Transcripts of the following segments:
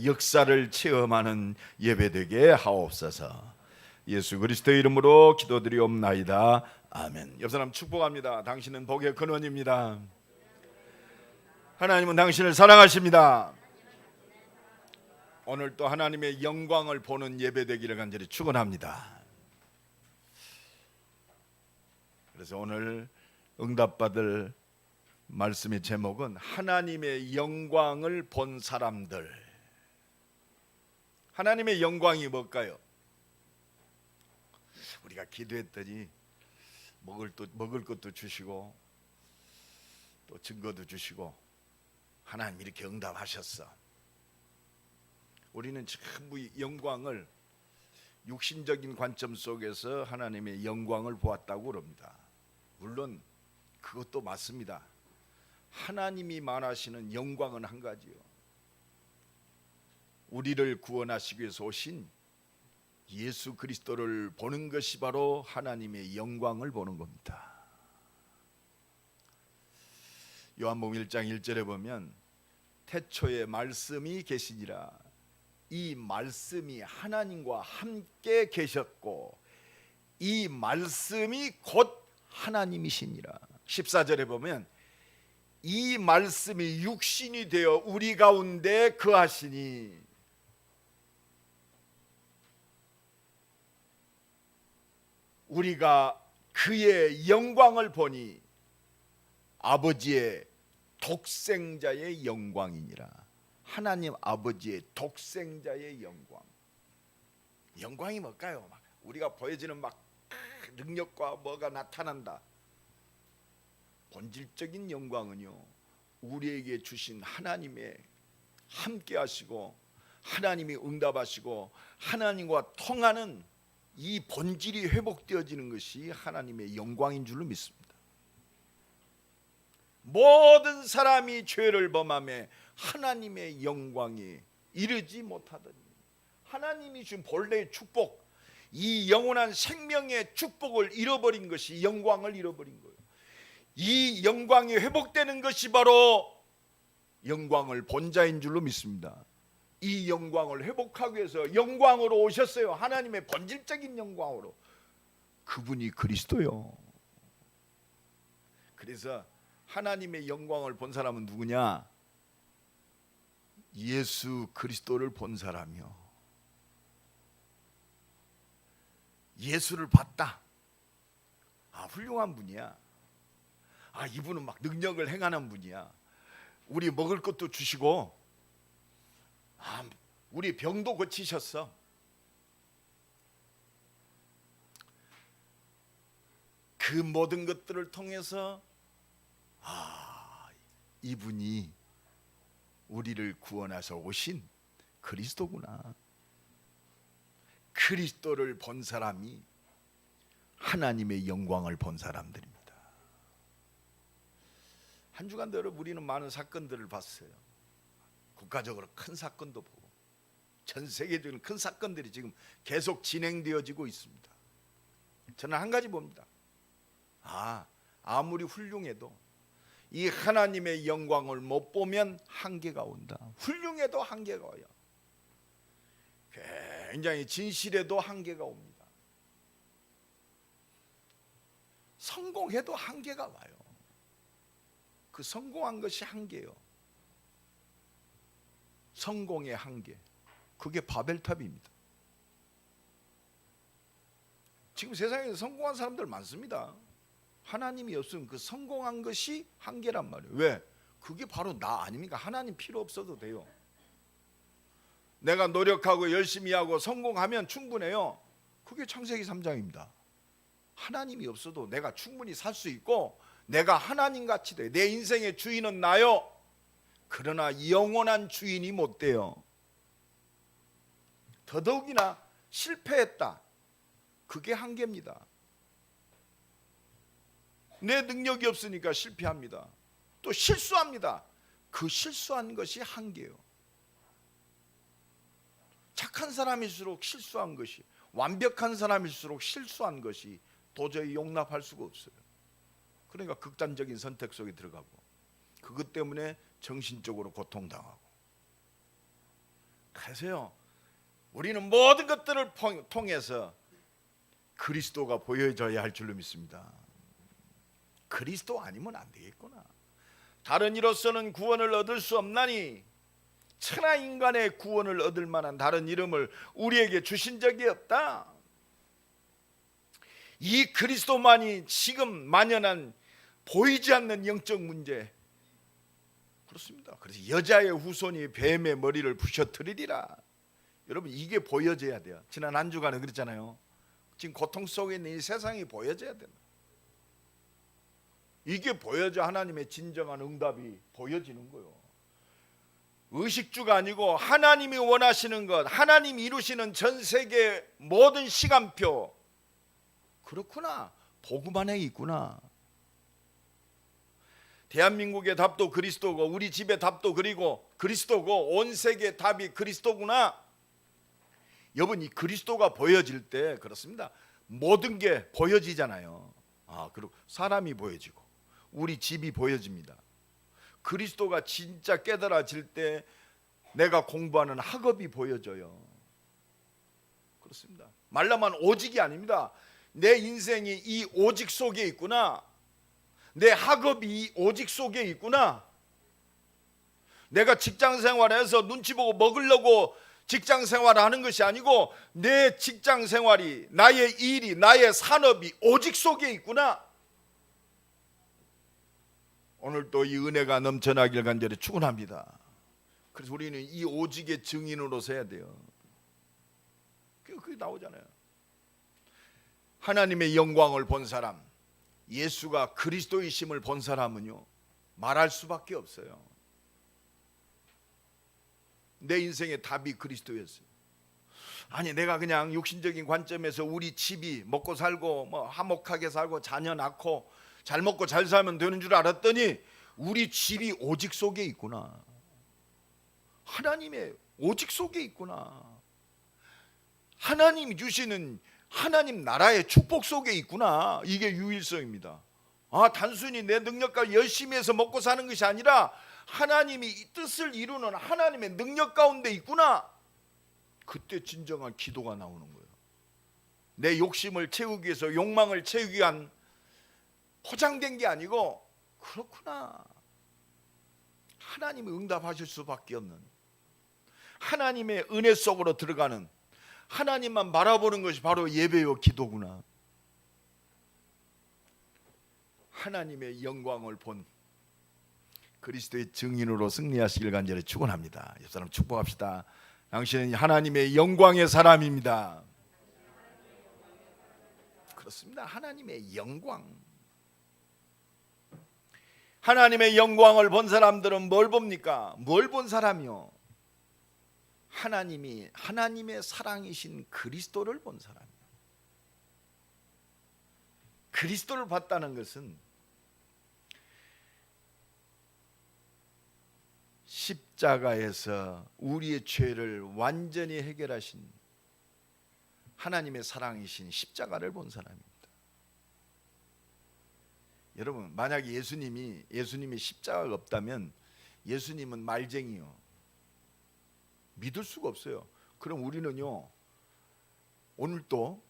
하나님의 역사를 체험하는 예배되게 하옵소서. 예수 그리스도의 이름으로 기도드리옵나이다. 아멘. 옆 사람 축복합니다. 당신은 복의 근원입니다. 하나님은 당신을 사랑하십니다. 오늘 또 하나님의 영광을 보는 예배되기를 간절히 축원합니다. 그래서 오늘 응답받을 말씀의 제목은 하나님의 영광을 본 사람들. 하나님의 영광이 뭘까요? 우리가 기도했더니 먹을 것도 주시고 또 증거도 주시고 하나님 이렇게 응답하셨어. 우리는 전부 영광을 육신적인 관점 속에서 하나님의 영광을 보았다고 그럽니다. 물론 그것도 맞습니다. 하나님이 말하시는 영광은 한 가지요. 우리를 구원하시기 위해서 오신 예수 그리스도를 보는 것이 바로 하나님의 영광을 보는 겁니다. 요한복음 1장 1절에 보면 태초에 말씀이 계시니라. 이 말씀이 하나님과 함께 계셨고 이 말씀이 곧 하나님이시니라. 14절에 보면 이 말씀이 육신이 되어 우리 가운데 거하시니 우리가 그의 영광을 보니 아버지의 독생자의 영광이니라. 하나님 아버지의 독생자의 영광. 영광이 뭘까요? 우리가 보여지는 능력과 뭐가 나타난다. 본질적인 영광은요, 우리에게 주신 하나님의 함께 하시고 하나님이 응답하시고 하나님과 통하는 이 본질이 회복되어지는 것이 하나님의 영광인 줄로 믿습니다. 모든 사람이 죄를 범하며 하나님의 영광에 이르지 못하더니 하나님이 준 본래의 축복, 이 영원한 생명의 축복을 잃어버린 것이 영광을 잃어버린 거예요. 이 영광이 회복되는 것이 바로 영광을 본 자인 줄로 믿습니다. 이 영광을 회복하기 위해서 영광으로 오셨어요. 하나님의 본질적인 영광으로. 그분이 그리스도요. 그래서 하나님의 영광을 본 사람은 누구냐? 예수 그리스도를 본 사람이요. 예수를 봤다. 훌륭한 분이야. 이분은 능력을 행하는 분이야. 우리 먹을 것도 주시고 우리 병도 고치셨어. 그 모든 것들을 통해서 이분이 우리를 구원하셔 오신 그리스도구나. 그리스도를 본 사람이 하나님의 영광을 본 사람들입니다. 한 주간도 여러분 우리는 많은 사건들을 봤어요. 국가적으로 큰 사건도 보고 전 세계적인 큰 사건들이 지금 계속 진행되어지고 있습니다. 저는 한 가지 봅니다. 아무리 훌륭해도 이 하나님의 영광을 못 보면 한계가 온다. 훌륭해도 한계가 와요. 굉장히 진실해도 한계가 옵니다. 성공해도 한계가 와요. 그 성공한 것이 한계예요. 성공의 한계. 그게 바벨탑입니다. 지금 세상에 성공한 사람들 많습니다. 하나님이 없으면 그 성공한 것이 한계란 말이에요. 왜? 그게 바로 나 아닙니까? 하나님 필요 없어도 돼요. 내가 노력하고 열심히 하고 성공하면 충분해요. 그게 창세기 3장입니다. 하나님이 없어도 내가 충분히 살 수 있고 내가 하나님같이 돼. 내 인생의 주인은 나요. 그러나 영원한 주인이 못 돼요. 더더욱이나 실패했다. 그게 한계입니다. 내 능력이 없으니까 실패합니다. 또 실수합니다. 그 실수한 것이 한계예요. 착한 사람일수록 실수한 것이, 완벽한 사람일수록 실수한 것이 도저히 용납할 수가 없어요. 그러니까 극단적인 선택 속에 들어가고 그것 때문에 정신적으로 고통당하고 그래서요, 우리는 모든 것들을 통해서 그리스도가 보여져야 할 줄로 믿습니다. 그리스도 아니면 안 되겠구나. 다른 이로서는 구원을 얻을 수 없나니 천하 인간의 구원을 얻을 만한 다른 이름을 우리에게 주신 적이 없다. 이 그리스도만이 지금 만연한 보이지 않는 영적 문제, 그렇습니다. 그래서 여자의 후손이 뱀의 머리를 부셔뜨리리라. 여러분, 이게 보여져야 돼요. 지난 한 주간에 그랬잖아요. 지금 고통 속에 있는 이 세상이 보여져야 된다. 이게 보여져 하나님의 진정한 응답이 보여지는 거예요. 의식주가 아니고 하나님이 원하시는 것, 하나님이 이루시는 전 세계 모든 시간표, 그렇구나, 복음 안에 있구나. 대한민국의 답도 그리스도고, 우리 집의 답도 그리고 그리스도고, 온 세계의 답이 그리스도구나. 여러분, 이 그리스도가 보여질 때 그렇습니다, 모든 게 보여지잖아요. 그리고 사람이 보여지고 우리 집이 보여집니다. 그리스도가 진짜 깨달아질 때 내가 공부하는 학업이 보여져요. 그렇습니다. 말로만 오직이 아닙니다. 내 인생이 이 오직 속에 있구나. 내 학업이 이 오직 속에 있구나. 내가 직장 생활에서 눈치 보고 먹으려고 직장 생활을 하는 것이 아니고 내 직장 생활이, 나의 일이, 나의 산업이 오직 속에 있구나. 오늘도 이 은혜가 넘쳐나길 간절히 축원합니다. 그래서 우리는 이 오직의 증인으로 서야 돼요. 그게 나오잖아요. 하나님의 영광을 본 사람, 예수가 그리스도이심을 본 사람은요, 말할 수밖에 없어요. 내 인생의 답이 그리스도였어요. 아니, 내가 그냥 육신적인 관점에서 우리 집이 먹고 살고 뭐 화목하게 살고 자녀 낳고 잘 먹고 잘 살면 되는 줄 알았더니 우리 집이 오직 속에 있구나. 하나님의 오직 속에 있구나. 하나님이 주시는 하나님 나라의 축복 속에 있구나. 이게 유일성입니다. 단순히 내 능력과 열심히 해서 먹고 사는 것이 아니라 하나님이 이 뜻을 이루는 하나님의 능력 가운데 있구나. 그때 진정한 기도가 나오는 거예요. 내 욕심을 채우기 위해서, 욕망을 채우기 위한 포장된 게 아니고, 그렇구나, 하나님이 응답하실 수밖에 없는, 하나님의 은혜 속으로 들어가는, 하나님만 바라보는 것이 바로 예배요 기도구나. 하나님의 영광을 본 그리스도의 증인으로 승리하시길 간절히 축원합니다. 옆 사람 축복합시다. 당신은 하나님의 영광의 사람입니다. 그렇습니다. 하나님의 영광. 하나님의 영광을 본 사람들은 뭘 봅니까? 뭘 본 사람이요? 하나님의 사랑이신 그리스도를 본 사람이에요. 그리스도를 봤다는 것은 십자가에서 우리의 죄를 완전히 해결하신 하나님의 사랑이신 십자가를 본 사람입니다. 여러분, 만약에 예수님이 십자가가 없다면 예수님은 말쟁이요, 믿을 수가 없어요. 그럼 우리는요, 오늘도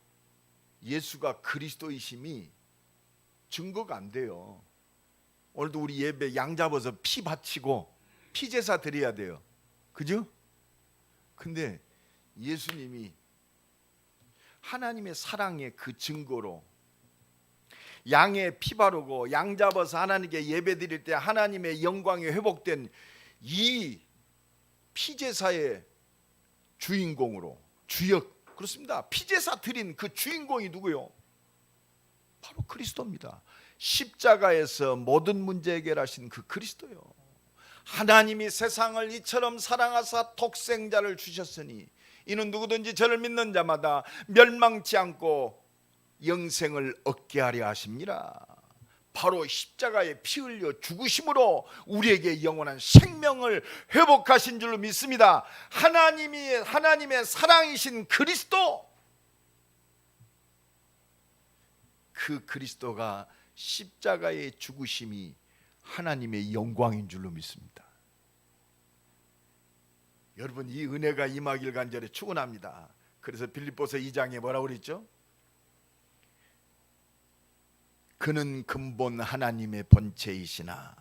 예수가 그리스도이심이 증거가 안 돼요. 오늘도 우리 예배 양 잡아서 피 바치고 피제사 드려야 돼요. 그죠? 근데 예수님이 하나님의 사랑의 그 증거로 양의 피 바르고 양 잡아서 하나님께 예배 드릴 때 하나님의 영광이 회복된 이 피제사의 주인공으로, 주역, 그렇습니다. 피제사 드린 그 주인공이 누구요? 바로 그리스도입니다. 십자가에서 모든 문제 해결하신 그 그리스도요. 하나님이 세상을 이처럼 사랑하사 독생자를 주셨으니 이는 누구든지 저를 믿는 자마다 멸망치 않고 영생을 얻게 하려 하십니다. 바로 십자가에 피 흘려 죽으심으로 우리에게 영원한 생명을 회복하신 줄로 믿습니다. 하나님의 사랑이신 그리스도, 그 그리스도가 십자가의 죽으심이 하나님의 영광인 줄로 믿습니다. 여러분, 이 은혜가 임하길 간절히 축원합니다. 그래서 빌립보서 2장에 뭐라고 그랬죠? 그는 근본 하나님의 본체이시나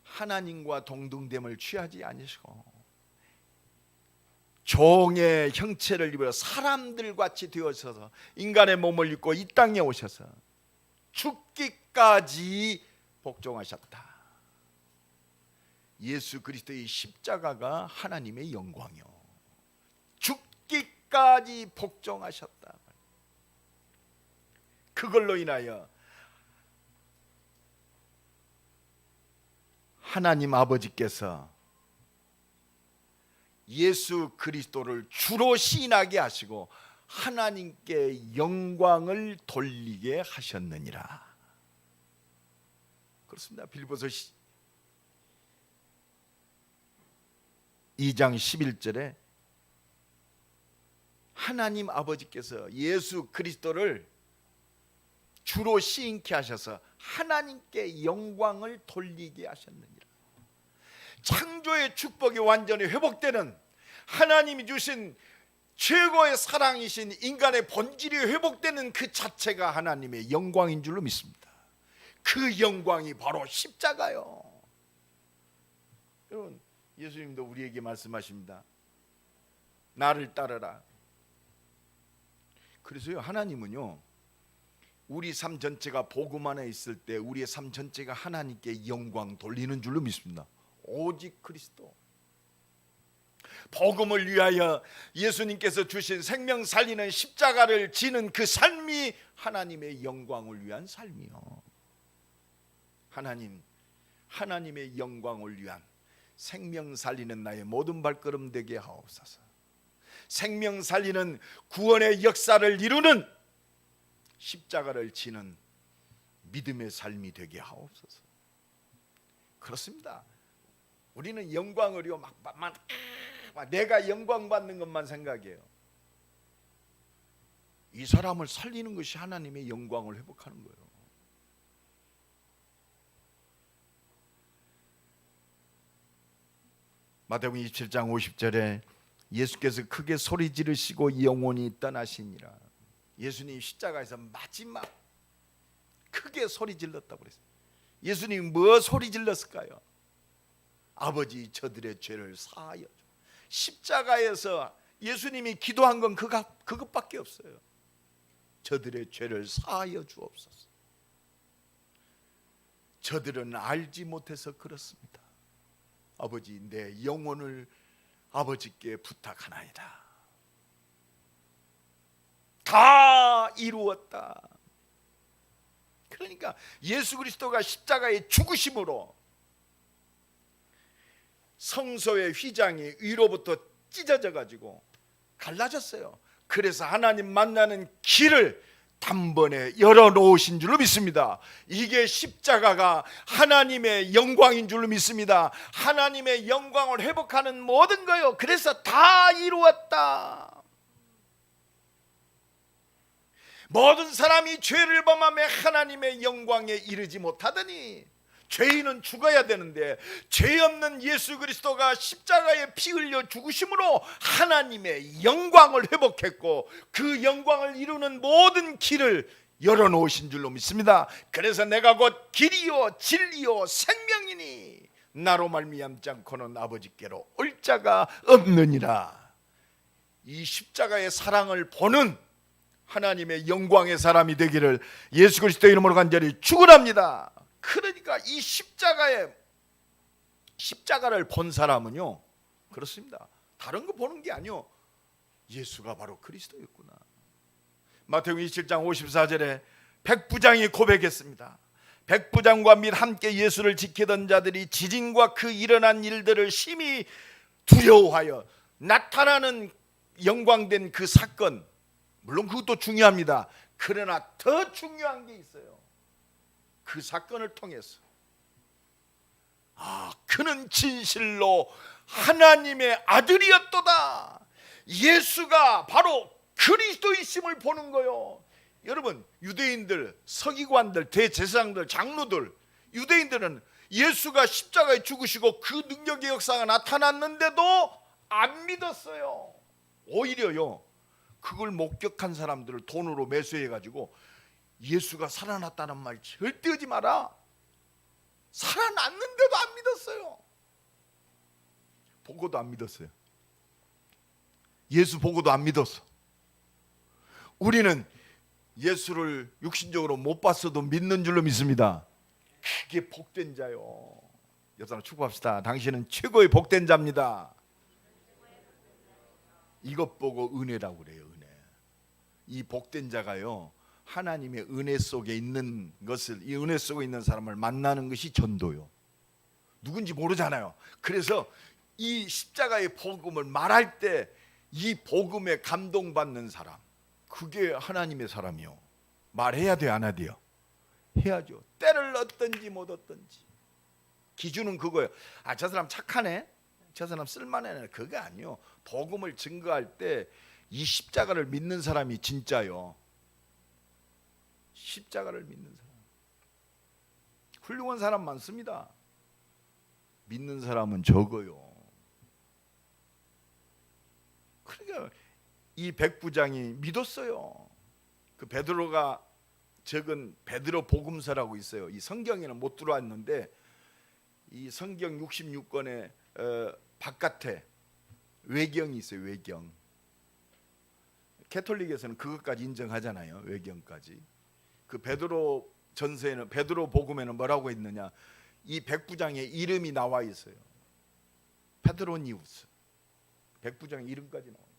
하나님과 동등됨을 취하지 않으시고 종의 형체를 입어 사람들같이 되어서 인간의 몸을 입고 이 땅에 오셔서 죽기까지 복종하셨다. 예수 그리스도의 십자가가 하나님의 영광이요, 죽기까지 복종하셨다. 그걸로 인하여 하나님 아버지께서 예수 그리스도를 주로 시인하게 하시고 하나님께 영광을 돌리게 하셨느니라. 그렇습니다. 빌립보서 2장 11절에 하나님 아버지께서 예수 그리스도를 주로 시인케 하셔서 하나님께 영광을 돌리게 하셨느니라. 창조의 축복이 완전히 회복되는, 하나님이 주신 최고의 사랑이신 인간의 본질이 회복되는 그 자체가 하나님의 영광인 줄로 믿습니다. 그 영광이 바로 십자가요. 여러분, 예수님도 우리에게 말씀하십니다. 나를 따르라. 그래서요, 하나님은요, 우리 삶 전체가 복음 안에 있을 때 우리의 삶 전체가 하나님께 영광 돌리는 줄로 믿습니다. 오직 그리스도, 복음을 위하여 예수님께서 주신 생명 살리는 십자가를 지는 그 삶이 하나님의 영광을 위한 삶이요, 하나님의 영광을 위한 생명 살리는 나의 모든 발걸음 되게 하옵소서. 생명 살리는 구원의 역사를 이루는 십자가를 지는 믿음의 삶이 되게 하옵소서. 그렇습니다. 우리는 영광을요 막 내가 영광 받는 것만 생각해요. 이 사람을 살리는 것이 하나님의 영광을 회복하는 거예요. 마태복음 27장 50절에 예수께서 크게 소리 지르시고 영원히 떠나시니라. 예수님 십자가에서 마지막 크게 소리 질렀다고 그랬어요. 예수님이 뭐 소리 질렀을까요? 아버지, 저들의 죄를 사하여 줘. 십자가에서 예수님이 기도한 건 그것밖에 없어요. 저들의 죄를 사하여 주옵소서. 저들은 알지 못해서 그렇습니다. 아버지, 내 영혼을 아버지께 부탁하나이다. 다 이루었다. 그러니까 예수 그리스도가 십자가의 죽으심으로 성소의 휘장이 위로부터 찢어져 가지고 갈라졌어요. 그래서 하나님 만나는 길을 단번에 열어놓으신 줄로 믿습니다. 이게 십자가가 하나님의 영광인 줄로 믿습니다. 하나님의 영광을 회복하는 모든 거요, 그래서 다 이루었다. 모든 사람이 죄를 범하며 하나님의 영광에 이르지 못하더니, 죄인은 죽어야 되는데 죄 없는 예수 그리스도가 십자가에 피 흘려 죽으심으로 하나님의 영광을 회복했고 그 영광을 이루는 모든 길을 열어놓으신 줄로 믿습니다. 그래서 내가 곧 길이요 진리요 생명이니 나로 말미암지 않고는 아버지께로 올 자가 없느니라. 이 십자가의 사랑을 보는 하나님의 영광의 사람이 되기를 예수 그리스도 이름으로 간절히 축원합니다. 그러니까 이 십자가를 본 사람은요, 그렇습니다. 다른 거 보는 게 아니요, 예수가 바로 그리스도였구나. 마태복음 27장 54절에 백부장이 고백했습니다. 백부장과 및 함께 예수를 지키던 자들이 지진과 그 일어난 일들을 심히 두려워하여 나타나는 영광된 그 사건, 물론 그것도 중요합니다. 그러나 더 중요한 게 있어요. 그 사건을 통해서 그는 진실로 하나님의 아들이었도다, 예수가 바로 그리스도이심을 보는 거요. 여러분, 유대인들, 서기관들, 대제사장들, 장로들, 유대인들은 예수가 십자가에 죽으시고 그 능력의 역사가 나타났는데도 안 믿었어요. 오히려요, 그걸 목격한 사람들을 돈으로 매수해가지고 예수가 살아났다는 말 절대 하지 마라. 살아났는데도 안 믿었어요. 보고도 안 믿었어요. 예수 보고도 안 믿었어. 우리는 예수를 육신적으로 못 봤어도 믿는 줄로 믿습니다. 그게 복된 자요. 옆 사람 축복합시다. 당신은 최고의 복된 자입니다. 이것 보고 은혜라고 그래요. 은혜. 이 복된 자가요, 하나님의 은혜 속에 있는 것을, 이 은혜 속에 있는 사람을 만나는 것이 전도요. 누군지 모르잖아요. 그래서 이 십자가의 복음을 말할 때 이 복음에 감동받는 사람, 그게 하나님의 사람이요. 말해야 돼요, 안 해야 돼요? 해야죠. 때를 얻든지 못 얻든지. 기준은 그거예요. 아, 저 사람 착하네, 저 사람 쓸만하네, 그게 아니요. 복음을 증거할 때 이 십자가를 믿는 사람이 진짜요. 십자가를 믿는 사람, 훌륭한 사람 많습니다. 믿는 사람은 적어요. 그러니까 이 백부장이 믿었어요. 그 베드로가 적은 베드로 복음서라고 있어요. 이 성경에는 못 들어왔는데 이 성경 66권의 바깥에 외경이 있어요. 외경. 캐톨릭에서는 그것까지 인정하잖아요. 외경까지. 그 베드로 전서에는, 베드로 복음에는 뭐라고 있느냐, 이 백부장의 이름이 나와 있어요. 페드로니우스. 백부장의 이름까지 나와 있어요.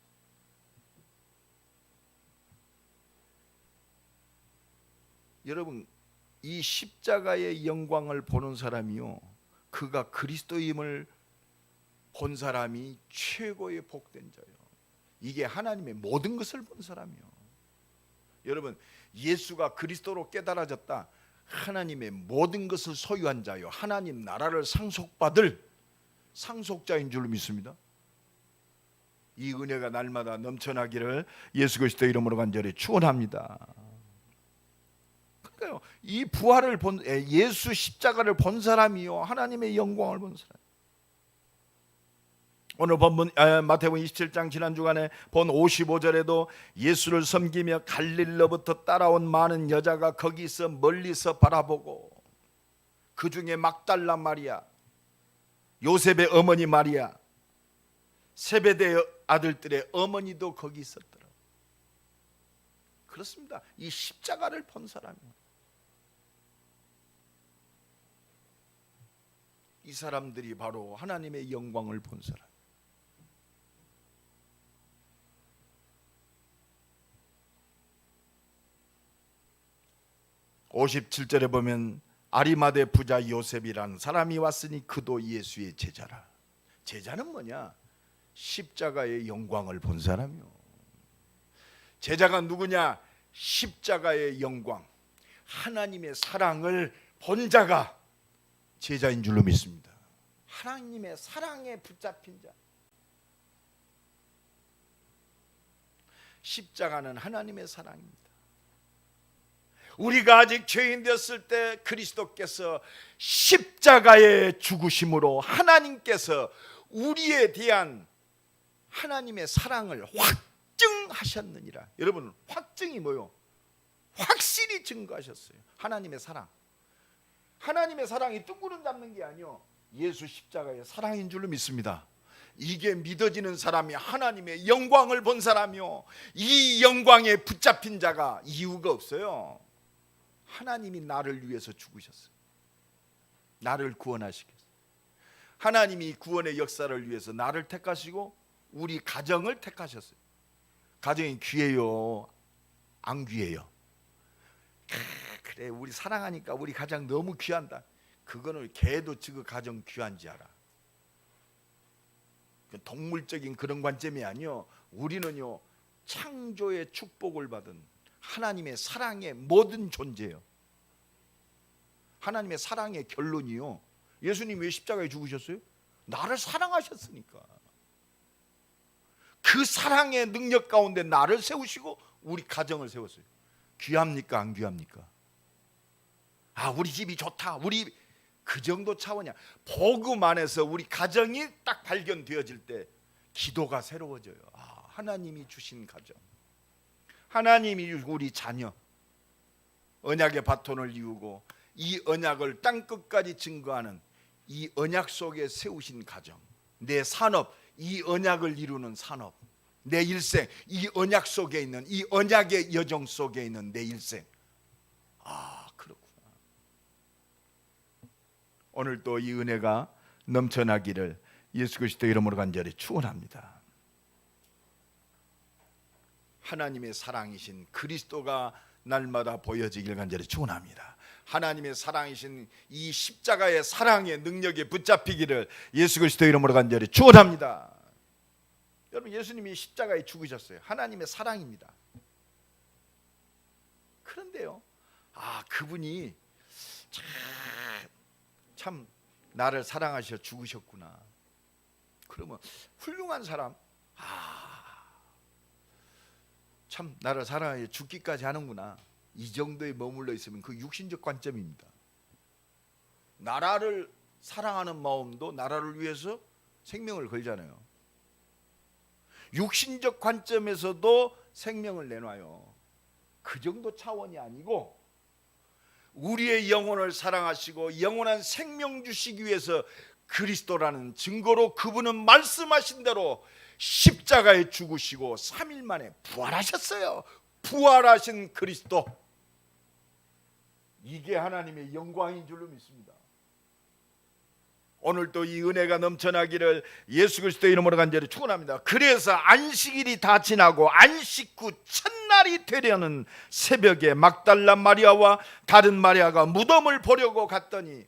여러분, 이 십자가의 영광을 보는 사람이요, 그가 그리스도임을 본 사람이 최고의 복된 자예요. 이게 하나님의 모든 것을 본 사람이요. 여러분, 예수가 그리스도로 깨달아졌다, 하나님의 모든 것을 소유한 자요, 하나님 나라를 상속받을 상속자인 줄 믿습니다. 이 은혜가 날마다 넘쳐나기를 예수 그리스도 이름으로 간절히 축원합니다. 그러니까요, 이 부활을 본, 예수 십자가를 본 사람이요, 하나님의 영광을 본 사람. 오늘 본문 마태복음 27장 지난 주간에 본 55절에도 예수를 섬기며 갈릴리로부터 따라온 많은 여자가 거기서 멀리서 바라보고, 그 중에 막달라 마리아, 요셉의 어머니 마리아, 세베대의 아들들의 어머니도 거기 있었더라. 그렇습니다. 이 십자가를 본 사람이요, 이 사람들이 바로 하나님의 영광을 본 사람. 57절에 보면 아리마대 부자 요셉이라는 사람이 왔으니 그도 예수의 제자라. 제자는 뭐냐? 십자가의 영광을 본 사람이요. 제자가 누구냐? 십자가의 영광, 하나님의 사랑을 본 자가 제자인 줄로 믿습니다. 하나님의 사랑에 붙잡힌 자. 십자가는 하나님의 사랑입니다. 우리가 아직 죄인 되었을 때 그리스도께서 십자가의 죽으심으로 하나님께서 우리에 대한 하나님의 사랑을 확증하셨느니라. 여러분, 확증이 뭐요? 확실히 증거하셨어요. 하나님의 사랑. 하나님의 사랑이 뜬구름 잡는 게 아니요, 예수 십자가의 사랑인 줄로 믿습니다. 이게 믿어지는 사람이 하나님의 영광을 본 사람이요, 이 영광에 붙잡힌 자가 이유가 없어요. 하나님이 나를 위해서 죽으셨어요. 나를 구원하시겠어요. 하나님이 구원의 역사를 위해서 나를 택하시고 우리 가정을 택하셨어요. 가정이 귀해요, 안 귀해요? 그래, 우리 사랑하니까 우리 가정 너무 귀한다. 그거는 개도 지그 가정 귀한지 알아. 동물적인 그런 관점이 아니요, 우리는요 창조의 축복을 받은 하나님의 사랑의 모든 존재예요. 하나님의 사랑의 결론이요, 예수님 왜 십자가에 죽으셨어요? 나를 사랑하셨으니까. 그 사랑의 능력 가운데 나를 세우시고 우리 가정을 세웠어요. 귀합니까 안 귀합니까? 아, 우리 집이 좋다, 우리 그 정도 차원이야. 복음 안에서 우리 가정이 딱 발견되어질 때 기도가 새로워져요. 하나님이 주신 가정, 하나님이 우리 자녀, 언약의 바톤을 이루고 이 언약을 땅끝까지 증거하는 이 언약 속에 세우신 가정, 내 산업, 이 언약을 이루는 산업, 내 일생, 이 언약 속에 있는, 이 언약의 여정 속에 있는 내 일생. 그렇구나. 오늘 또 이 은혜가 넘쳐나기를 예수 그리스도 이름으로 간절히 축원합니다. 하나님의 사랑이신 그리스도가 날마다 보여지길 간절히 축원합니다. 하나님의 사랑이신 이 십자가의 사랑의 능력에 붙잡히기를 예수 그리스도 이름으로 간절히 축원합니다. 여러분, 예수님이 십자가에 죽으셨어요. 하나님의 사랑입니다. 그런데요, 그분이 참 나를 사랑하셔 죽으셨구나. 그러면 훌륭한 사람, 참 나를 사랑하여 죽기까지 하는구나. 이 정도에 머물러 있으면 그 육신적 관점입니다. 나라를 사랑하는 마음도 나라를 위해서 생명을 걸잖아요. 육신적 관점에서도 생명을 내놔요. 그 정도 차원이 아니고 우리의 영혼을 사랑하시고 영원한 생명 주시기 위해서 그리스도라는 증거로 그분은 말씀하신 대로 십자가에 죽으시고 3일 만에 부활하셨어요. 부활하신 그리스도, 이게 하나님의 영광인 줄로 믿습니다. 오늘도 이 은혜가 넘쳐나기를 예수 그리스도의 이름으로 간절히 축원합니다. 그래서 안식일이 다 지나고 안식 후 첫날이 되려는 새벽에 막달라 마리아와 다른 마리아가 무덤을 보려고 갔더니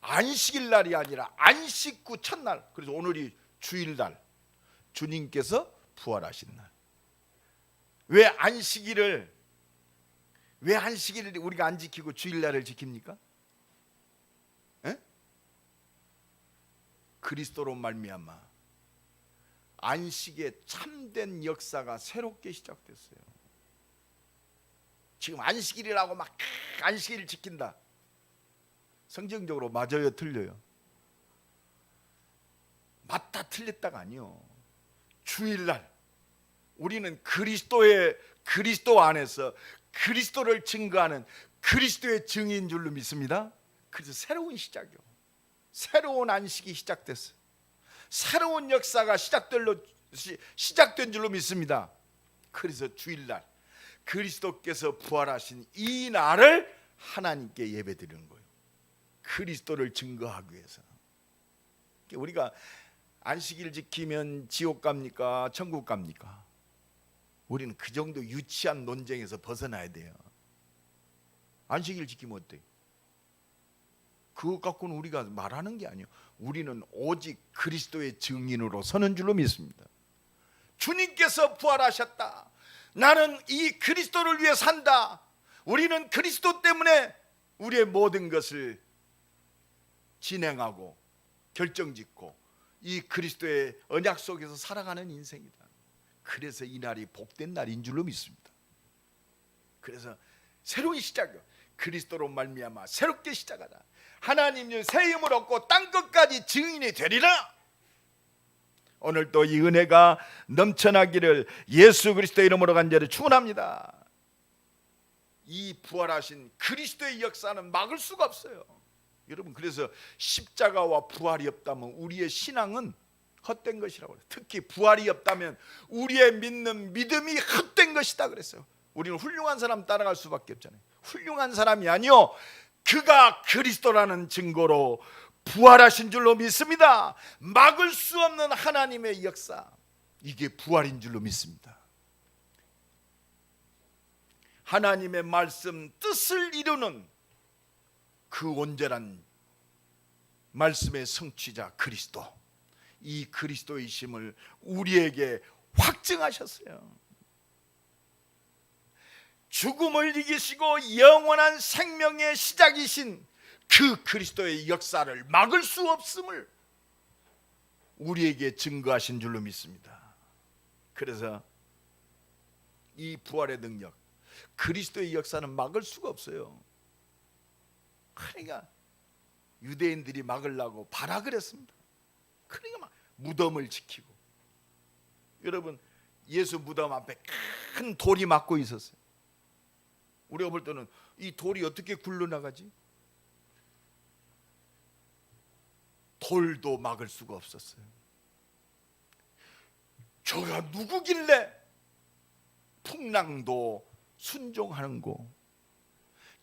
안식일 날이 아니라 안식 후 첫날, 그래서 오늘이 주일날, 주님께서 부활하신 날. 왜 안식일을 우리가 안 지키고 주일날을 지킵니까? 그리스도로 말미암아 안식의 참된 역사가 새롭게 시작됐어요. 지금 안식일이라고 막 안식일을 지킨다. 성경적으로 맞아요, 틀려요? 맞다 틀렸다가 아니요. 주일날 우리는 그리스도 안에서 그리스도를 증거하는 그리스도의 증인 줄로 믿습니다. 그래서 새로운 시작이요. 새로운 안식이 시작됐어요. 새로운 역사가 시작된 줄로 믿습니다. 그래서 주일날 그리스도께서 부활하신 이 날을 하나님께 예배드리는 거예요. 그리스도를 증거하기 위해서. 우리가 안식일 지키면 지옥 갑니까? 천국 갑니까? 우리는 그 정도 유치한 논쟁에서 벗어나야 돼요. 안식일 지키면 어때요? 그것 갖고는 우리가 말하는 게 아니에요. 우리는 오직 그리스도의 증인으로 서는 줄로 믿습니다. 주님께서 부활하셨다. 나는 이 그리스도를 위해 산다. 우리는 그리스도 때문에 우리의 모든 것을 진행하고 결정짓고 이 그리스도의 언약 속에서 살아가는 인생이다. 그래서 이 날이 복된 날인 줄로 믿습니다. 그래서 새로운 시작이요. 그리스도로 말미암아 새롭게 시작하다. 하나님의 새 힘을 얻고 땅끝까지 증인이 되리라. 오늘도 이 은혜가 넘쳐나기를 예수 그리스도의 이름으로 간절히 축원합니다. 이 부활하신 그리스도의 역사는 막을 수가 없어요. 여러분, 그래서 십자가와 부활이 없다면 우리의 신앙은 헛된 것이라고 그래요. 특히 부활이 없다면 우리의 믿는 믿음이 헛된 것이다 그랬어요. 우리는 훌륭한 사람 따라갈 수밖에 없잖아요. 훌륭한 사람이 아니요, 그가 그리스도라는 증거로 부활하신 줄로 믿습니다. 막을 수 없는 하나님의 역사, 이게 부활인 줄로 믿습니다. 하나님의 말씀 뜻을 이루는 그 온전한 말씀의 성취자 그리스도, 이 그리스도의 심을 우리에게 확증하셨어요. 죽음을 이기시고 영원한 생명의 시작이신 그 그리스도의 역사를 막을 수 없음을 우리에게 증거하신 줄로 믿습니다. 그래서 이 부활의 능력, 그리스도의 역사는 막을 수가 없어요. 그러니까 유대인들이 막으려고 발악을 했습니다. 그러니까 막 무덤을 지키고, 여러분 예수 무덤 앞에 큰 돌이 막고 있었어요. 우리가 볼 때는 이 돌이 어떻게 굴러나가지? 돌도 막을 수가 없었어요. 저가 누구길래 풍랑도 순종하는고,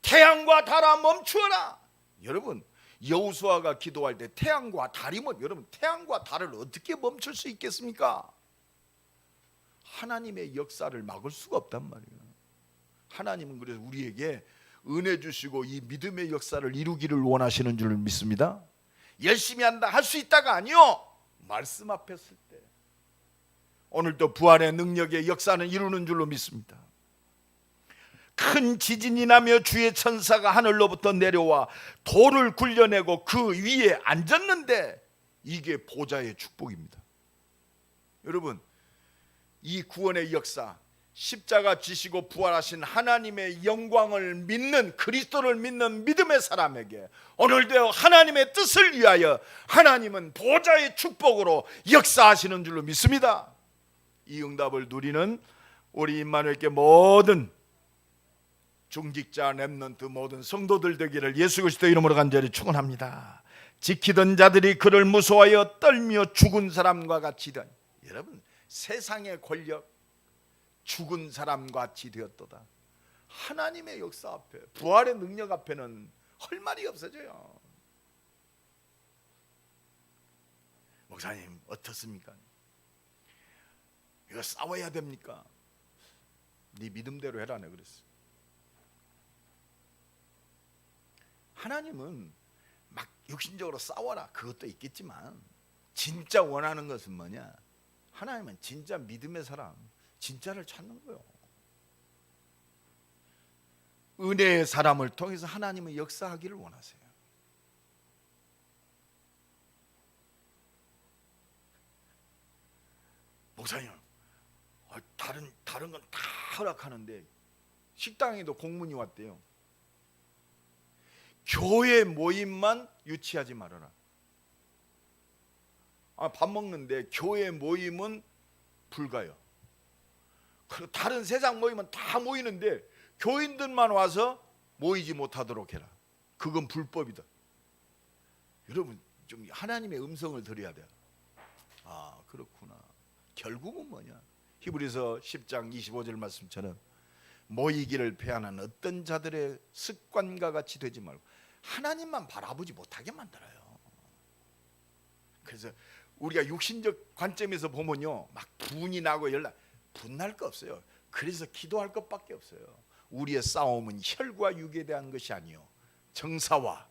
태양과 달아 멈추어라. 여러분 여호수아가 기도할 때 태양과 달이 여러분 태양과 달을 어떻게 멈출 수 있겠습니까? 하나님의 역사를 막을 수가 없단 말이에요. 하나님은 그래서 우리에게 은혜 주시고 이 믿음의 역사를 이루기를 원하시는 줄 믿습니다. 열심히 한다, 할 수 있다가 아니요, 말씀 앞에 설 때 오늘도 부활의 능력의 역사는 이루는 줄로 믿습니다. 큰 지진이 나며 주의 천사가 하늘로부터 내려와 돌을 굴려내고 그 위에 앉았는데 이게 보좌의 축복입니다. 여러분 이 구원의 역사, 십자가 지시고 부활하신 하나님의 영광을 믿는, 그리스도를 믿는 믿음의 사람에게 오늘도 하나님의 뜻을 위하여 하나님은 보좌의 축복으로 역사하시는 줄로 믿습니다. 이 응답을 누리는 우리 임마누엘교회 모든 중직자, 렘넌트 모든 성도들 되기를 예수 그리스도 이름으로 간절히 축원합니다. 지키던 자들이 그를 무서워하여 떨며 죽은 사람과 같이 된, 여러분 세상의 권력 죽은 사람과 같이 되었도다. 하나님의 역사 앞에, 부활의 능력 앞에는 할 말이 없어져요. 목사님 어떻습니까? 이거 싸워야 됩니까? 네 믿음대로 해라, 내 그랬어. 하나님은 막 육신적으로 싸워라, 그것도 있겠지만 진짜 원하는 것은 뭐냐? 하나님은 진짜 믿음의 사람, 진짜를 찾는 거예요. 은혜의 사람을 통해서 하나님은 역사하기를 원하세요. 목사님 다른 건 다 허락하는데 식당에도 공문이 왔대요. 교회 모임만 유치하지 말아라. 밥 먹는데 교회 모임은 불가요. 그리고 다른 세상 모임은 다 모이는데 교인들만 와서 모이지 못하도록 해라. 그건 불법이다. 여러분 좀 하나님의 음성을 들어야 돼요. 아 그렇구나. 결국은 뭐냐? 히브리서 10장 25절 말씀처럼 모이기를 패하는 어떤 자들의 습관과 같이 되지 말고 하나님만 바라보지 못하게 만들어요. 그래서 우리가 육신적 관점에서 보면요, 막 분이 나고 분날 거 없어요. 그래서 기도할 것밖에 없어요. 우리의 싸움은 혈과 육에 대한 것이 아니요, 정사와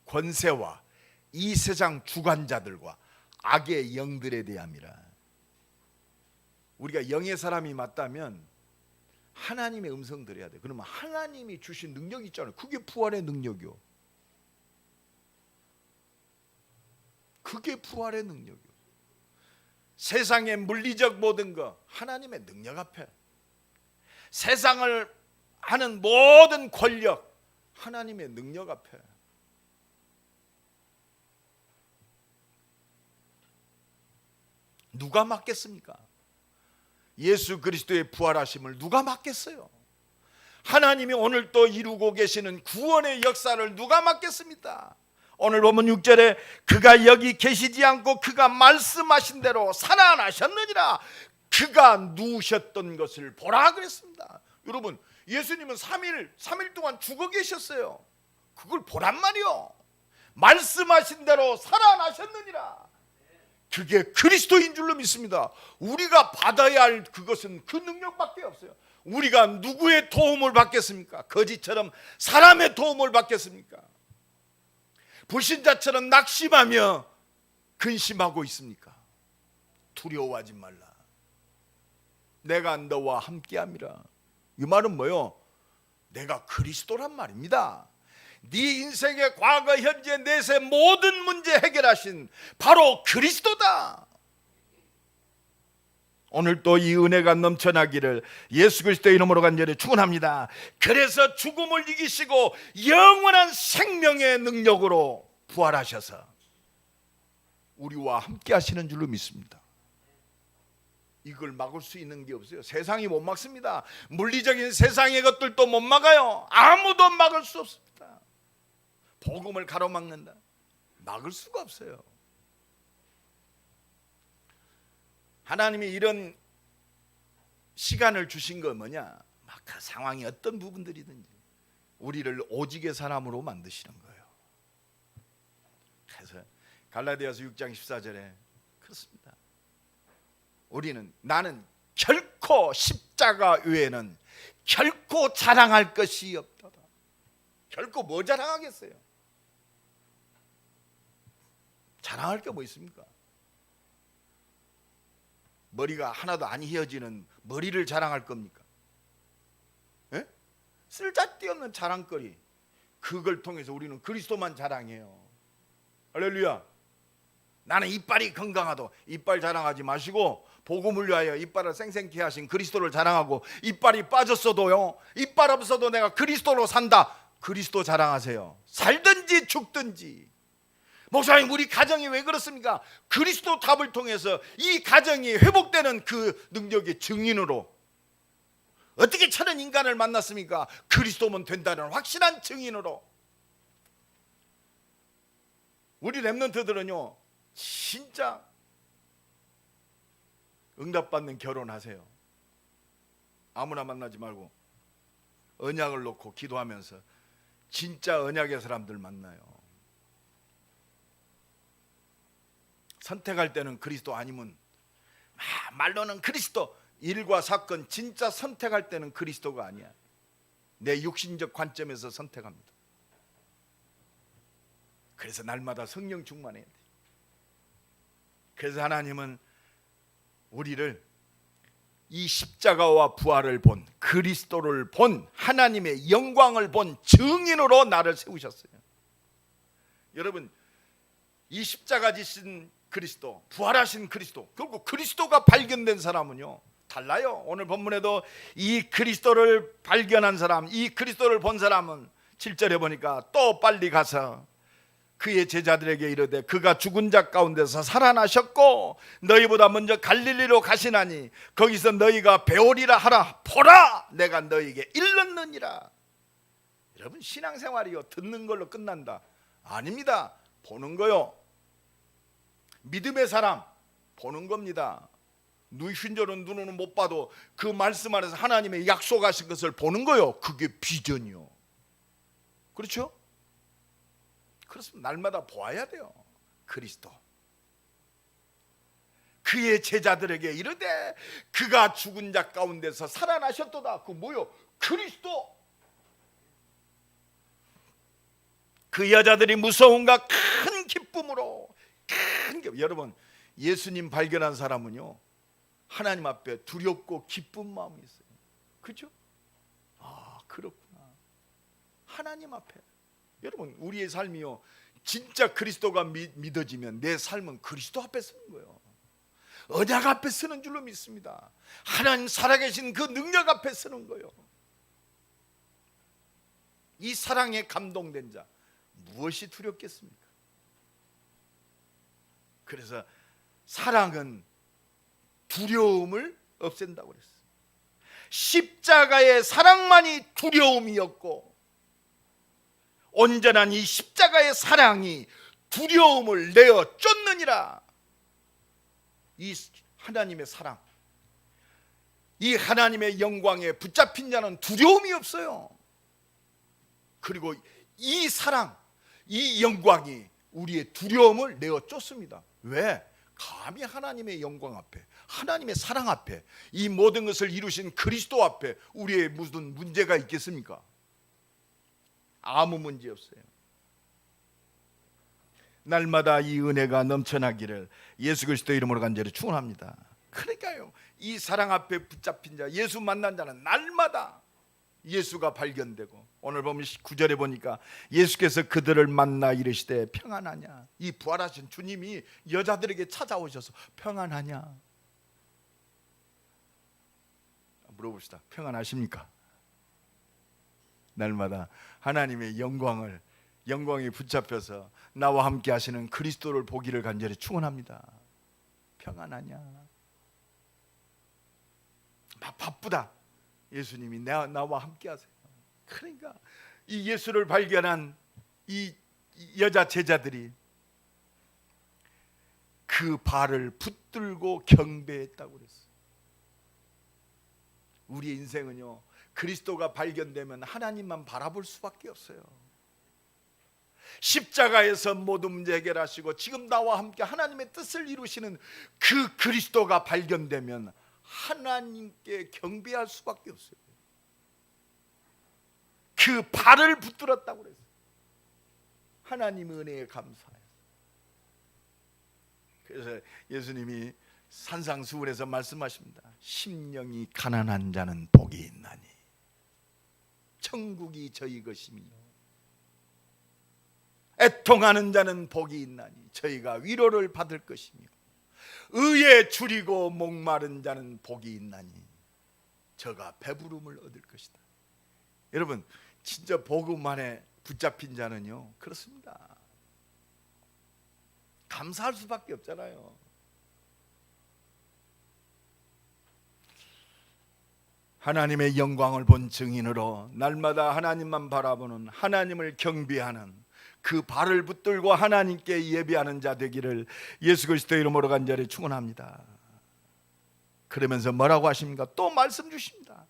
권세와 이 세상 주관자들과 악의 영들에 대함이라. 우리가 영의 사람이 맞다면 하나님의 음성 들어야 돼. 그러면 하나님이 주신 능력이 있잖아요. 그게 부활의 능력이요. 그게 부활의 능력이요. 세상의 물리적 모든 것 하나님의 능력 앞에, 세상을 하는 모든 권력 하나님의 능력 앞에, 누가 맡겠습니까? 예수 그리스도의 부활하심을 누가 맡겠어요? 하나님이 오늘 또 이루고 계시는 구원의 역사를 누가 맡겠습니까? 오늘 보면 6절에 그가 여기 계시지 않고 그가 말씀하신 대로 살아나셨느니라. 그가 누우셨던 것을 보라 그랬습니다. 여러분 예수님은 3일 동안 죽어 계셨어요. 그걸 보란 말이요. 말씀하신 대로 살아나셨느니라. 그게 그리스도인 줄로 믿습니다. 우리가 받아야 할 그것은 그 능력밖에 없어요. 우리가 누구의 도움을 받겠습니까? 거지처럼 사람의 도움을 받겠습니까? 불신자처럼 낙심하며 근심하고 있습니까? 두려워하지 말라. 내가 너와 함께함이라. 이 말은 뭐요? 내가 그리스도란 말입니다. 네 인생의 과거, 현재, 내세 모든 문제 해결하신 바로 그리스도다. 오늘 또 이 은혜가 넘쳐나기를 예수 그리스도의 이름으로 간절히 축원합니다. 그래서 죽음을 이기시고 영원한 생명의 능력으로 부활하셔서 우리와 함께 하시는 줄로 믿습니다. 이걸 막을 수 있는 게 없어요. 세상이 못 막습니다. 물리적인 세상의 것들도 못 막아요. 아무도 막을 수 없습니다. 복음을 가로막는다, 막을 수가 없어요. 하나님이 이런 시간을 주신 건 뭐냐? 막 그 상황이 어떤 부분들이든지 우리를 오직의 사람으로 만드시는 거예요. 그래서 갈라디아서 6장 14절에 그렇습니다. 나는 결코 십자가 외에는 결코 자랑할 것이 없다. 결코 뭐 자랑하겠어요? 자랑할 게 뭐 있습니까? 머리가 하나도 안 휘어지는 머리를 자랑할 겁니까? 예? 쓸데없는 자랑거리, 그걸 통해서 우리는 그리스도만 자랑해요. 할렐루야. 나는 이빨이 건강하도 이빨 자랑하지 마시고 복음을 위하여 이빨을 생생케 하신 그리스도를 자랑하고, 이빨이 빠졌어도요, 이빨 없어도 내가 그리스도로 산다, 그리스도 자랑하세요. 살든지 죽든지. 목사님, 우리 가정이 왜 그렇습니까? 그리스도 답을 통해서 이 가정이 회복되는 그 능력의 증인으로. 어떻게 저런 인간을 만났습니까? 그리스도면 된다는 확실한 증인으로. 우리 랩런트들은요, 진짜 응답받는 결혼하세요. 아무나 만나지 말고 언약을 놓고 기도하면서 진짜 언약의 사람들 만나요. 선택할 때는 그리스도 아니면 말로는 그리스도, 일과 사건 진짜 선택할 때는 그리스도가 아니야. 내 육신적 관점에서 선택합니다. 그래서 날마다 성령 충만해야 돼. 그래서 하나님은 우리를 이 십자가와 부활을 본, 그리스도를 본, 하나님의 영광을 본 증인으로 나를 세우셨어요. 여러분, 이 십자가 지신 그리스도, 부활하신 그리스도, 결국 그리스도가 발견된 사람은요 달라요. 오늘 본문에도 이 그리스도를 발견한 사람, 이 그리스도를 본 사람은 7절에 보니까 또 빨리 가서 그의 제자들에게 이르되 그가 죽은 자 가운데서 살아나셨고 너희보다 먼저 갈릴리로 가시나니 거기서 너희가 배우리라 하라. 보라, 내가 너희에게 일렀느니라. 여러분, 신앙생활이요 듣는 걸로 끝난다? 아닙니다. 보는 거요. 믿음의 사람 보는 겁니다. 흰절은 눈으로 못 봐도 그 말씀 안에서 하나님의 약속하신 것을 보는 거요. 그게 비전이요. 그렇죠? 그렇습니다. 날마다 보아야 돼요. 그리스도. 그의 제자들에게 이르되 그가 죽은 자 가운데서 살아나셨도다. 그 뭐요? 그리스도. 그 여자들이 무서움과 큰 기쁨으로, 여러분, 예수님 발견한 사람은요 하나님 앞에 두렵고 기쁜 마음이 있어요. 그렇죠? 아, 그렇구나. 하나님 앞에. 여러분, 우리의 삶이요 진짜 그리스도가 믿어지면 내 삶은 그리스도 앞에 쓰는 거예요. 언약 앞에 쓰는 줄로 믿습니다. 하나님 살아계신 그 능력 앞에 쓰는 거예요. 이 사랑에 감동된 자 무엇이 두렵겠습니까? 그래서 사랑은 두려움을 없앤다고 그랬어요. 십자가의 사랑만이 두려움이었고, 온전한 이 십자가의 사랑이 두려움을 내어 쫓느니라. 이 하나님의 사랑, 이 하나님의 영광에 붙잡힌 자는 두려움이 없어요. 그리고 이 사랑, 이 영광이 우리의 두려움을 내어 쫓습니다. 왜? 감히 하나님의 영광 앞에, 하나님의 사랑 앞에, 이 모든 것을 이루신 그리스도 앞에 우리의 무슨 문제가 있겠습니까? 아무 문제 없어요. 날마다 이 은혜가 넘쳐나기를 예수 그리스도의 이름으로 간절히 축원합니다. 그러니까요, 이 사랑 앞에 붙잡힌 자, 예수 만난 자는 날마다 예수가 발견되고, 오늘 보면 9절에 보니까 예수께서 그들을 만나 이르시되 평안하냐. 이 부활하신 주님이 여자들에게 찾아오셔서 평안하냐 물어봅시다. 평안하십니까? 날마다 하나님의 영광을 영광이 붙잡혀서 나와 함께 하시는 그리스도를 보기를 간절히 축원합니다. 평안하냐? 막 바쁘다. 예수님이 나와 함께 하세요. 그러니까 이 예수를 발견한 이 여자 제자들이 그 발을 붙들고 경배했다고 그랬어요. 우리의 인생은요, 그리스도가 발견되면 하나님만 바라볼 수밖에 없어요. 십자가에서 모든 문제 해결하시고 지금 나와 함께 하나님의 뜻을 이루시는 그 그리스도가 발견되면 하나님께 경배할 수밖에 없어요. 그 발을 붙들었다고 그랬어요. 하나님의 은혜에 감사해요. 그래서 예수님이 산상수훈에서 말씀하십니다. 심령이 가난한 자는 복이 있나니 천국이 저희 것이며, 애통하는 자는 복이 있나니 저희가 위로를 받을 것이며, 의에 줄이고 목마른 자는 복이 있나니 저가 배부름을 얻을 것이다. 여러분, 진짜 복음 안에 붙잡힌 자는요, 그렇습니다. 감사할 수밖에 없잖아요. 하나님의 영광을 본 증인으로 날마다 하나님만 바라보는, 하나님을 경배하는, 그 발을 붙들고 하나님께 예배하는 자 되기를 예수 그리스도의 이름으로 간절히 축원합니다. 그러면서 뭐라고 하십니까? 또 말씀 주십니다.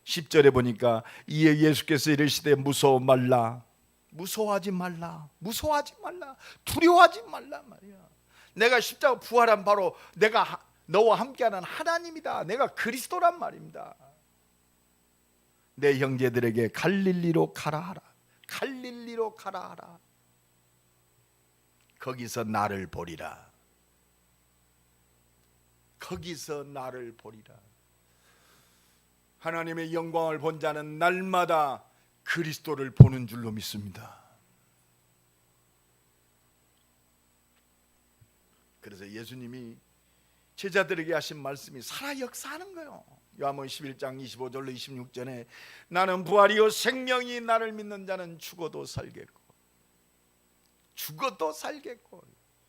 10절에 보니까 이에 예수께서 이르시되 무서워 말라, 무서워하지 말라, 무서워하지 말라, 두려워하지 말라 말이야. 내가 십자가 부활한 바로 내가 너와 함께하는 하나님이다. 내가 그리스도란 말입니다. 내 형제들에게 갈릴리로 가라 하라. 갈릴리로 가라 하라. 거기서 나를 보리라. 거기서 나를 보리라. 하나님의 영광을 본 자는 날마다 그리스도를 보는 줄로 믿습니다. 그래서 예수님이 제자들에게 하신 말씀이 살아 역사하는 거예요. 요한복음 11장 25절로 26절에 나는 부활이요 생명이, 나를 믿는 자는 죽어도 살겠고, 죽어도 살겠고.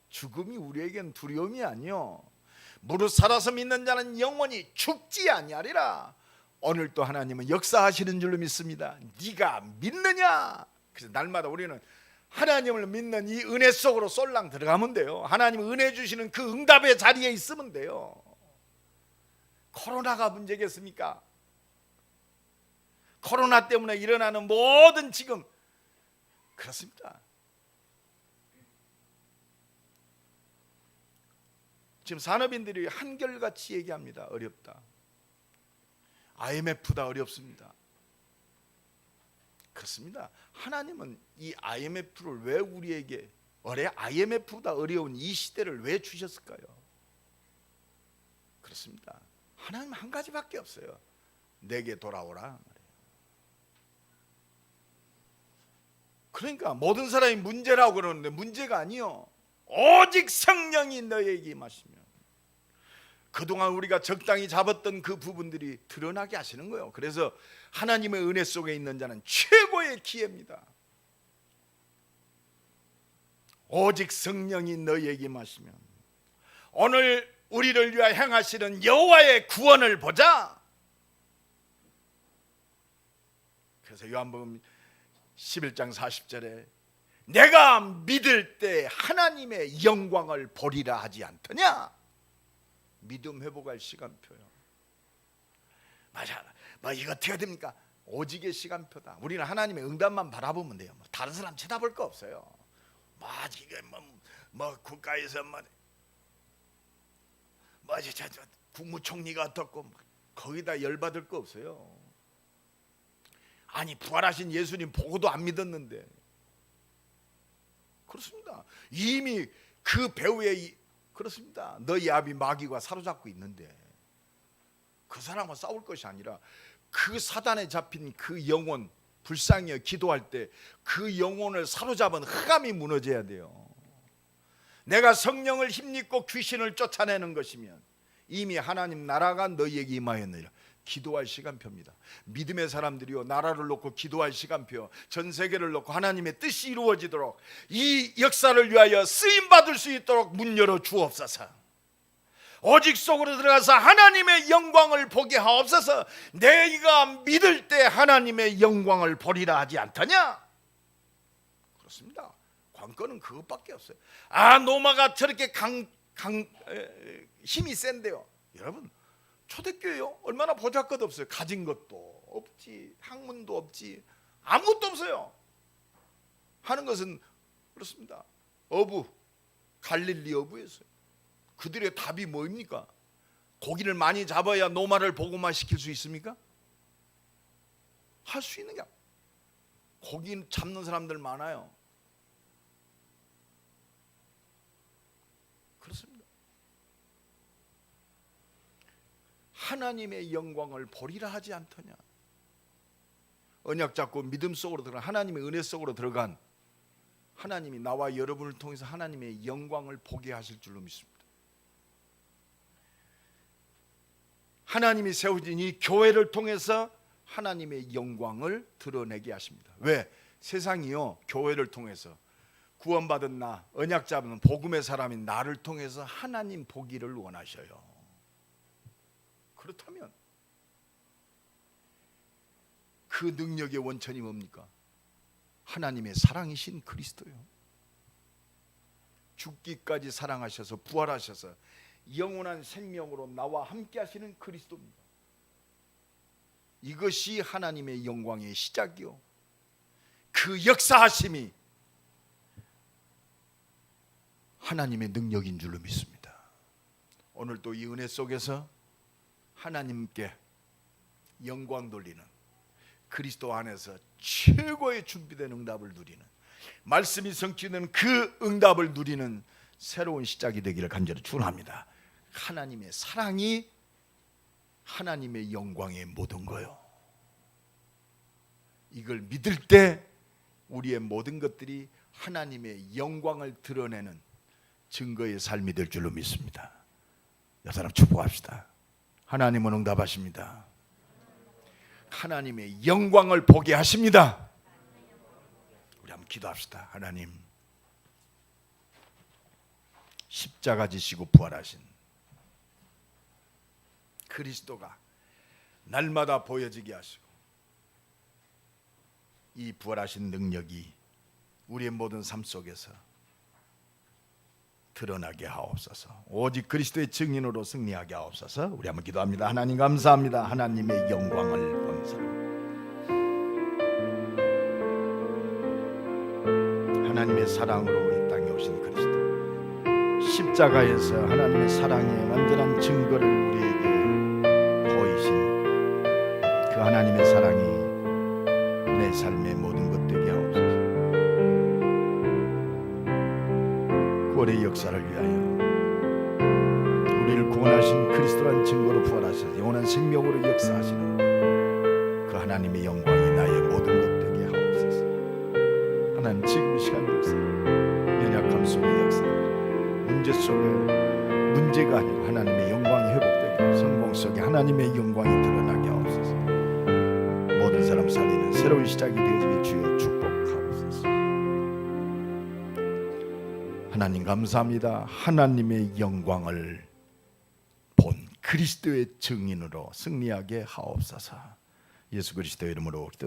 죽음이 우리에겐 두려움이 아니요, 무릇 살아서 믿는 자는 영원히 죽지 아니하리라. 오늘 또 하나님은 역사하시는 줄로 믿습니다. 네가 믿느냐? 그래서 날마다 우리는 하나님을 믿는 이 은혜 속으로 쏠랑 들어가면 돼요. 하나님 은혜 주시는 그 응답의 자리에 있으면 돼요. 코로나가 문제겠습니까? 코로나 때문에 일어나는 모든 지금 그렇습니다. 지금 산업인들이 한결같이 얘기합니다. 어렵다. IMF다 어렵습니다. 그렇습니다. 하나님은 이 IMF를 왜 우리에게, IMF보다 어려운 이 시대를 왜 주셨을까요? 그렇습니다. 하나님 한 가지밖에 없어요. 내게 돌아오라. 그러니까 모든 사람이 문제라고 그러는데 문제가 아니요, 오직 성령이 너에게 임하시면 그동안 우리가 적당히 잡았던 그 부분들이 드러나게 하시는 거예요. 그래서 하나님의 은혜 속에 있는 자는 최고의 기회입니다. 오직 성령이 너희에게 임하시면 오늘 우리를 위하여 행하시는 여호와의 구원을 보자. 그래서 요한복음 11장 40절에 내가 믿을 때 하나님의 영광을 보리라 하지 않더냐. 믿음 회복할 시간표요. 맞아. 뭐 이거 어떻게 됩니까? 오직의 시간표다. 우리는 하나님의 응답만 바라보면 돼요. 다른 사람 쳐다볼 거 없어요. 이게 뭐 국가에서 저 국무총리가 어떻고 거기다 열받을 거 없어요. 아니 부활하신 예수님 보고도 안 믿었는데. 그렇습니다. 이미 그 배후에 그렇습니다. 너희 아비 마귀가 사로잡고 있는데 그 사람과 싸울 것이 아니라 그 사단에 잡힌 그 영혼, 불쌍히 기도할 때 그 영혼을 사로잡은 흑암이 무너져야 돼요. 내가 성령을 힘입고 귀신을 쫓아내는 것이면 이미 하나님 나라가 너희에게 임하였느니라. 기도할 시간표입니다. 믿음의 사람들이요, 나라를 놓고 기도할 시간표, 전 세계를 놓고 하나님의 뜻이 이루어지도록, 이 역사를 위하여 쓰임받을 수 있도록 문 열어 주옵소서. 오직 속으로 들어가서 하나님의 영광을 보게 하옵소서. 내가 믿을 때 하나님의 영광을 보리라 하지 않더냐? 그렇습니다. 관건은 그것밖에 없어요. 노마가 저렇게 힘이 센데요. 여러분, 초대교회요, 얼마나 보잘것없어요. 가진 것도 없지, 학문도 없지, 아무것도 없어요. 하는 것은 그렇습니다. 갈릴리 어부였어요. 그들의 답이 뭐입니까? 고기를 많이 잡아야 노마를 복음화 시킬 수 있습니까? 할 수 있느냐? 고기 잡는 사람들 많아요. 그렇습니다. 하나님의 영광을 보리라 하지 않더냐? 언약 잡고 믿음 속으로 들어간, 하나님의 은혜 속으로 들어간 하나님이 나와 여러분을 통해서 하나님의 영광을 보게 하실 줄로 믿습니다. 하나님이 세우신 이 교회를 통해서 하나님의 영광을 드러내게 하십니다. 왜? 세상이요, 교회를 통해서 구원받은 나, 언약 잡은 복음의 사람인 나를 통해서 하나님 보기를 원하셔요. 그렇다면 그 능력의 원천이 뭡니까? 하나님의 사랑이신 그리스도요. 죽기까지 사랑하셔서 부활하셔서 영원한 생명으로 나와 함께 하시는 그리스도입니다. 이것이 하나님의 영광의 시작이요, 그 역사하심이 하나님의 능력인 줄로 믿습니다. 오늘 또 이 은혜 속에서 하나님께 영광 돌리는, 그리스도 안에서 최고의 준비된 응답을 누리는, 말씀이 성취되는 그 응답을 누리는 새로운 시작이 되기를 간절히 축원합니다. 하나님의 사랑이 하나님의 영광의 모든 거요. 이걸 믿을 때 우리의 모든 것들이 하나님의 영광을 드러내는 증거의 삶이 될 줄로 믿습니다. 여 사람 축복합시다. 하나님은 응답하십니다. 하나님의 영광을 보게 하십니다. 우리 한번 기도합시다. 하나님, 십자가 지시고 부활하신 그리스도가 날마다 보여지게 하시고, 이 부활하신 능력이 우리의 모든 삶 속에서 드러나게 하옵소서. 오직 그리스도의 증인으로 승리하게 하옵소서. 우리 한번 기도합니다. 하나님 감사합니다. 하나님의 영광을 본사람, 하나님의 사랑으로 이 땅에 오신 그리스도, 십자가에서 하나님의 사랑의 완전한 증거를 우리에게 보이신 그 하나님의 사랑이 내 삶의 모든 것 되게 하옵소서. 구원의 역사를 위하여 우리를 구원하신 그리스도란 증거로 부활하셔서 영원한 생명으로 역사하시는 그 하나님의 영광이 나의 모든 것 되게 하옵소서. 하나님, 지금 이 시간 역사, 연약함 속의 역사, 문제 속에 문제가 아니고 하나님의 영광이 회복되게, 성공 속에 하나님의 영광이 드러나게 하옵소서. 모든 사람 살리는 새로운 시작이 되어지게 주여 축복하옵소서. 하나님 감사합니다. 하나님의 영광을 본 그리스도의 증인으로 승리하게 하옵소서. 예수 그리스도의 이름으로 기도드립니다.